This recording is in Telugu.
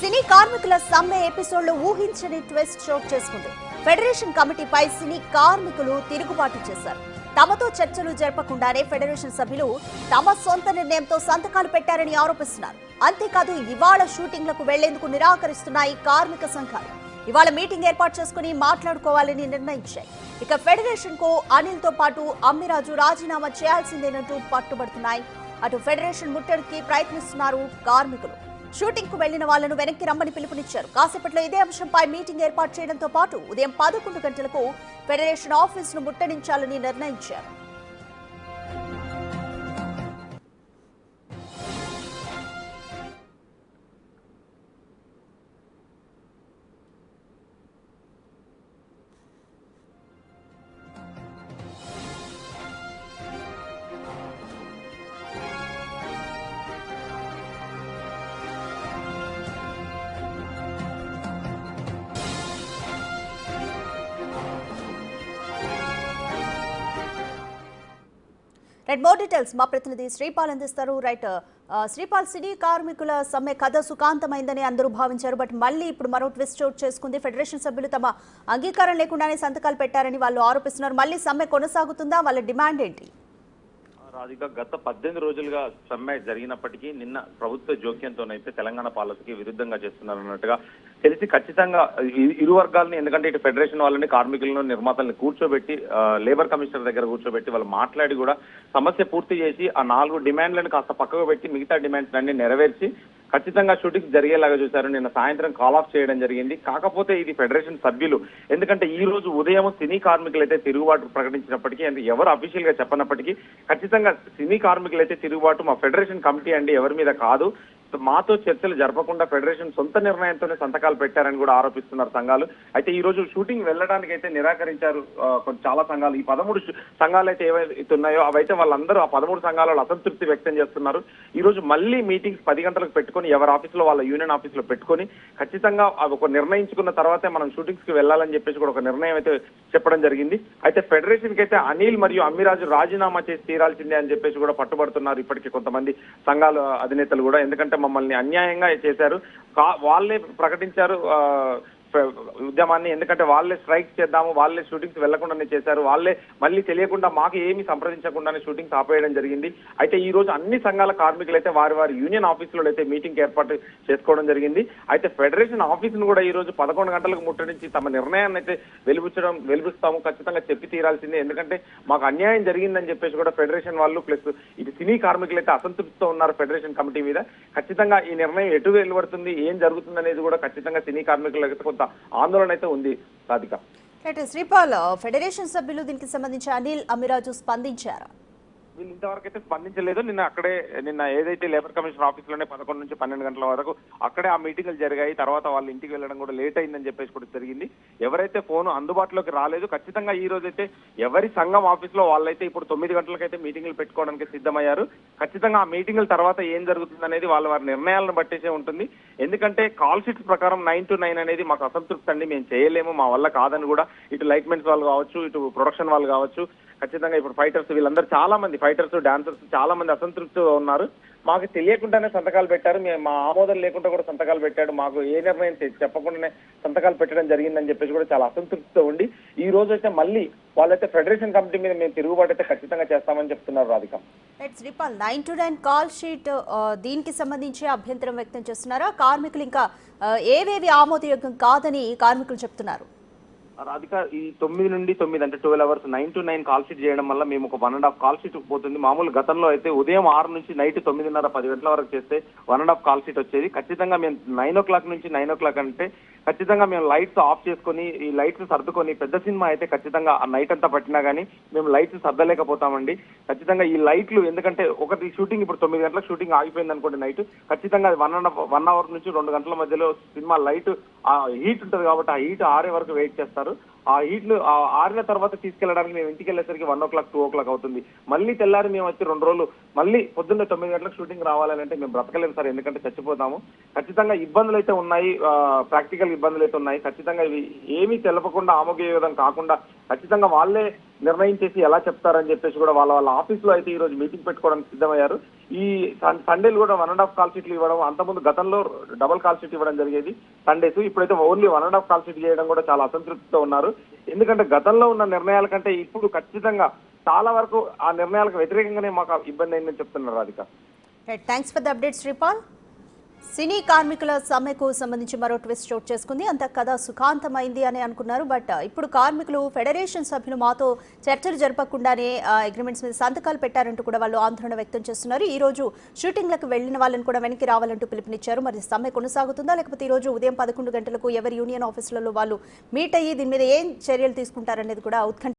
సినీ కార్మికుల సమ్మె ఎపిసోడ్ లో ఊహించని ట్విస్ట్ చోటు చేసుకుంది. ఫెడరేషన్ కమిటీపై సినీ కార్మికులు తిరుగుబాటు చేశారు. తమతో చర్చలు జరపకుండానే ఫెడరేషన్ సభ్యులు తమ సొంత నిర్ణయంతో సంతకాలు పెట్టారని ఆరోపిస్తున్నారు. అంతేకాదు ఇవాళ షూటింగ్లకు వెళ్లేందుకు నిరాకరిస్తున్నాయి కార్మిక సంఘాలు. ఇవాళ మీటింగ్ ఏర్పాటు చేసుకుని మాట్లాడుకోవాలని నిర్ణయించాయి. ఇక ఫెడరేషన్ కు అనిల్ తో పాటు అమ్మిరాజు రాజీనామా చేయాల్సిందేనంటూ పట్టుబడుతున్నాయి. అటు ఫెడరేషన్ ముట్టడికి ప్రయత్నిస్తున్నారు కార్మికులు. షూటింగ్ కు వెళ్లిన వాళ్లను వెనక్కి రమ్మని పిలుపునిచ్చారు. కాసేపట్లో ఇదే అంశంపై మీటింగ్ ఏర్పాటు చేయడంతో పాటు ఉదయం 11 గంటలకు ఫెడరేషన్ ఆఫీసును ముట్టడించాలని నిర్ణయించారు. మోర్ డీటెయిల్స్ మా ప్రతినిధి శ్రీపాల్ అందిస్తారు. శ్రీపాల్, సినీ కార్మికుల సమ్మె కథ సుఖాంతమైందని అందరూ భావించారు. బట్ మళ్ళీ ఇప్పుడు మరో ట్విస్ట్ చోటు చేసుకుంది. ఫెడరేషన్ సభ్యులు తమ అంగీకారం లేకుండానే సంతకాలు పెట్టారని వాళ్ళు ఆరోపిస్తున్నారు. మళ్ళీ సమ్మె కొనసాగుతుందా? వాళ్ళ డిమాండ్ ఏంటి? రాధిక, గత 18 రోజులుగా సమ్మె జరిగినప్పటికీ నిన్న ప్రభుత్వ జోక్యంతోనైతే తెలంగాణ పాలసీకి విరుద్ధంగా చేస్తున్నారన్నట్టుగా తెలిసి ఖచ్చితంగా ఇరు వర్గాలని, ఎందుకంటే ఇటు ఫెడరేషన్ వాళ్ళని, కార్మికులను, నిర్మాతల్ని కూర్చోబెట్టి లేబర్ కమిషనర్ దగ్గర కూర్చోబెట్టి వాళ్ళు మాట్లాడి కూడా సమస్య పూర్తి చేసి ఆ 4 డిమాండ్లను కాస్త పక్కకు పెట్టి మిగతా డిమాండ్స్ అన్ని నెరవేర్చి ఖచ్చితంగా షూటింగ్ జరిగేలాగా చూశారు. నిన్న సాయంత్రం కాల్ ఆఫ్ చేయడం జరిగింది. కాకపోతే ఇది ఫెడరేషన్ సభ్యులు, ఎందుకంటే ఈ రోజు ఉదయం సినీ కార్మికులు అయితే తిరుగుబాటు ప్రకటించినప్పటికీ, అంటే ఎవరు అఫీషియల్ గా చెప్పనప్పటికీ ఖచ్చితంగా సినీ కార్మికులు అయితే తిరుగుబాటు మా ఫెడరేషన్ కమిటీ అండి, ఎవరి మీద కాదు, మాతో చర్చలు జరపకుండా ఫెడరేషన్ సొంత నిర్ణయంతోనే సంతకాలు పెట్టారని కూడా ఆరోపిస్తున్నారు సంఘాలు. అయితే ఈ రోజు షూటింగ్ వెళ్ళడానికి అయితే నిరాకరించారు చాలా సంఘాలు. ఈ 13 సంఘాలు అయితే ఏవైతే ఉన్నాయో అవైతే వాళ్ళందరూ ఆ 13 సంఘాలలో అసంతృప్తి వ్యక్తం చేస్తున్నారు. ఈ రోజు మళ్ళీ మీటింగ్స్ 10 గంటలకు పెట్టుకొని ఎవరి ఆఫీసులో వాళ్ళ యూనియన్ ఆఫీసులో పెట్టుకొని ఖచ్చితంగా ఒక నిర్ణయించుకున్న తర్వాతే మనం షూటింగ్స్ కి వెళ్ళాలని చెప్పేసి కూడా ఒక నిర్ణయం అయితే చెప్పడం జరిగింది. అయితే ఫెడరేషన్ కి అయితే అనిల్ మరియు అమ్మిరాజు రాజీనామా చేసి తీరాల్సిందే అని చెప్పేసి కూడా పట్టుబడుతున్నారు ఇప్పటికీ కొంతమంది సంఘాల అధినేతలు కూడా. ఎందుకంటే మమ్మల్ని అన్యాయంగా చేశారు, వాళ్ళే ప్రకటించారు ఉద్యమాన్ని, ఎందుకంటే వాళ్ళే స్ట్రైక్ చేద్దాము, వాళ్ళే షూటింగ్స్ వెళ్లకుండానే చేశారు, వాళ్ళే మళ్ళీ తెలియకుండా మాకు ఏమి సంప్రదించకుండానే షూటింగ్స్ ఆపేయడం జరిగింది. అయితే ఈ రోజు అన్ని సంఘాల కార్మికులు అయితే వారి వారి యూనియన్ ఆఫీసులో అయితే మీటింగ్ ఏర్పాటు చేసుకోవడం జరిగింది. అయితే ఫెడరేషన్ ఆఫీసును కూడా ఈ రోజు 11 గంటలకు ముట్టడించి తమ నిర్ణయాన్ని అయితే వెలిపిస్తాము, ఖచ్చితంగా చెప్పి తీరాల్సిందే, ఎందుకంటే మాకు అన్యాయం జరిగిందని చెప్పేసి కూడా ఫెడరేషన్ వాళ్ళు ప్లస్ ఇది సినీ కార్మికులు అయితే అసంతృప్తితో ఉన్నారు ఫెడరేషన్ కమిటీ మీద. ఖచ్చితంగా ఈ నిర్ణయం ఎటు వెలువడుతుంది, ఏం జరుగుతుంది అనేది కూడా ఖచ్చితంగా సినీ కార్మికులకు కొంత ఆందోళన అయితే ఉంది. రాధిక, శ్రీపాల్, ఫెడరేషన్ సభ్యులు దీనికి సంబంధించి అనిల్, అమ్మిరాజు స్పందించారా? వీళ్ళు ఇంతవరకు అయితే స్పందించలేదు. నిన్న ఏదైతే లేబర్ కమిషన్ ఆఫీస్ లోనే 11 నుంచి 12 గంటల వరకు అక్కడే ఆ మీటింగ్లు జరిగాయి. తర్వాత వాళ్ళు ఇంటికి వెళ్ళడం కూడా లేట్ అయిందని చెప్పేసి కూడా జరిగింది. ఎవరైతే ఫోన్ అందుబాటులోకి రాలేదు, ఖచ్చితంగా ఈ రోజు అయితే ఎవరి సంఘం ఆఫీస్ లో వాళ్ళైతే ఇప్పుడు 9 గంటలకైతే మీటింగ్లు పెట్టుకోవడానికి సిద్ధమయ్యారు. ఖచ్చితంగా ఆ మీటింగ్ల తర్వాత ఏం జరుగుతుంది అనేది వారి నిర్ణయాలను బట్టేసే ఉంటుంది. ఎందుకంటే కాల్ షీట్స్ ప్రకారం 9 to 9 అనేది మాకు అసంతృప్తి అండి, మేము చేయలేము, మా వల్ల కాదని కూడా ఇటు లైట్మెంట్స్ వాళ్ళు కావచ్చు, ఇటు ప్రొడక్షన్ వాళ్ళు కావచ్చు, ఖచ్చితంగా ఇప్పుడు ఫైటర్స్ వీళ్ళందరూ చాలా మంది ఫైటర్స్, డాన్సర్స్ చాలా మంది అసంతృప్తితో ఉన్నారు. మాకు తెలియకుండానే సంతకాలు పెట్టారు, మా ఆమోదం లేకుండా కూడా సంతకాలు పెట్టాడు, మాకు ఏ నిర్ణయం చెప్పకుండానే సంతకాలు పెట్టడం జరిగిందని చెప్పేసి కూడా చాలా అసంతృప్తితో ఉండి ఈ రోజు అయితే మళ్ళీ వాళ్ళైతే ఫెడరేషన్ కమిటీ మీద మేము తిరుగుబాటు అయితే ఖచ్చితంగా చేస్తామని చెప్తున్నారు. రాధిక, 9 to 9 కాల్ షీట్ దీనికి సంబంధించి అభ్యంతరం వ్యక్తం చేస్తున్నారా? కార్మికులు ఇంకా ఏవేవి ఆమోదయోగ్యం కాదని కార్మికులు చెప్తున్నారు? రాధిక, ఈ 9 నుండి 9 అంటే 12 అవర్స్ 9 to 9 కాల్ షీట్ చేయడం వల్ల మేము ఒక 1.5 కాల్ షీట్ పోతుంది. మామూలు గతంలో అయితే ఉదయం 6 నుంచి నైట్ 9:30 10 గంటల వరకు చేస్తే 1.5 కాల్ షీట్ వచ్చేది. ఖచ్చితంగా మేము 9 o'clock నుంచి 9 o'clock అంటే ఖచ్చితంగా మేము లైట్స్ ఆఫ్ చేసుకొని ఈ లైట్స్ సర్దుకొని, పెద్ద సినిమా అయితే ఖచ్చితంగా ఆ నైట్ అంతా పట్టినా కానీ మేము లైట్స్ సర్దలేకపోతామండి. ఖచ్చితంగా ఈ లైట్లు, ఎందుకంటే ఒకటి షూటింగ్ ఇప్పుడు 9 గంటలకు షూటింగ్ ఆగిపోయింది అనుకోండి నైట్, ఖచ్చితంగా 1 hour నుంచి 2 గంటల మధ్యలో సినిమా లైట్ ఆ హీట్ ఉంటుంది కాబట్టి ఆ హీట్ ఆరే వరకు వెయిట్ చేస్తారు. ఆ హీట్లు ఆరిన తర్వాత తీసుకెళ్లడానికి మేము ఇంటికి వెళ్ళేసరికి 1 o'clock 2 o'clock అవుతుంది. మళ్ళీ తెల్లారి మేము వచ్చి 2 రోజులు మళ్ళీ పొద్దున్న 9 గంటలకు షూటింగ్ రావాలని అంటే మేము బ్రతకలేము సార్, ఎందుకంటే చచ్చిపోతాము. ఖచ్చితంగా ఇబ్బందులు అయితే ఉన్నాయి, ప్రాక్టికల్ ఇబ్బందులు అయితే ఉన్నాయి. ఖచ్చితంగా ఇవి ఏమీ తెలపకుండా ఆమోదయోగం కాకుండా ఖచ్చితంగా వాళ్ళే నిర్ణయం చేసి ఎలా చెప్తారని చెప్పేసి కూడా వాళ్ళ ఆఫీస్ లో అయితే ఈ రోజు మీటింగ్ పెట్టుకోవడానికి సిద్ధమయ్యారు. ఈ సండేలు కూడా 1.5 కాల్ షీట్లు ఇవ్వడం, అంతకుముందు గతంలో డబుల్ కాల్ షీట్ ఇవ్వడం జరిగేది సండేస్, ఇప్పుడైతే ఓన్లీ 1.5 కాల్ షీట్ చేయడం కూడా చాలా అసంతృప్తితో ఉన్నారు. ఎందుకంటే గతంలో ఉన్న నిర్ణయాల కంటే ఇప్పుడు ఖచ్చితంగా చాలా వరకు ఆ నిర్ణయాలకు వ్యతిరేకంగానే మాకు ఇబ్బంది అయిందని చెప్తున్నారు Radhika. Thanks for the update Sripal. Cine కార్మికుల సమ్మెకు సంబంధించి మరో ట్విస్ట్ చోటు చేసుకుంది. అంత కథ సుఖాంతమైంది అని అనుకున్నారు. బట్ ఇప్పుడు కార్మికులు ఫెడరేషన్ సభ్యులు మాతో చర్చలు జరపకుండానే అగ్రిమెంట్స్ మీద సంతకాలు పెట్టారంటూ కూడా వాళ్ళు ఆందోళన వ్యక్తం చేస్తున్నారు. ఈ రోజు షూటింగ్లకు వెళ్లిన వాళ్ళని కూడా వెనక్కి రావాలంటూ పిలుపునిచ్చారు. మరి సమ్మె కొనసాగుతుందా, లేకపోతే ఈ రోజు ఉదయం 11 గంటలకు ఎవరి యూనియన్ ఆఫీసులలో వాళ్ళు మీట్ అయ్యి దీని మీద ఏం చర్యలు తీసుకుంటారనేది కూడా ఉత్కంఠ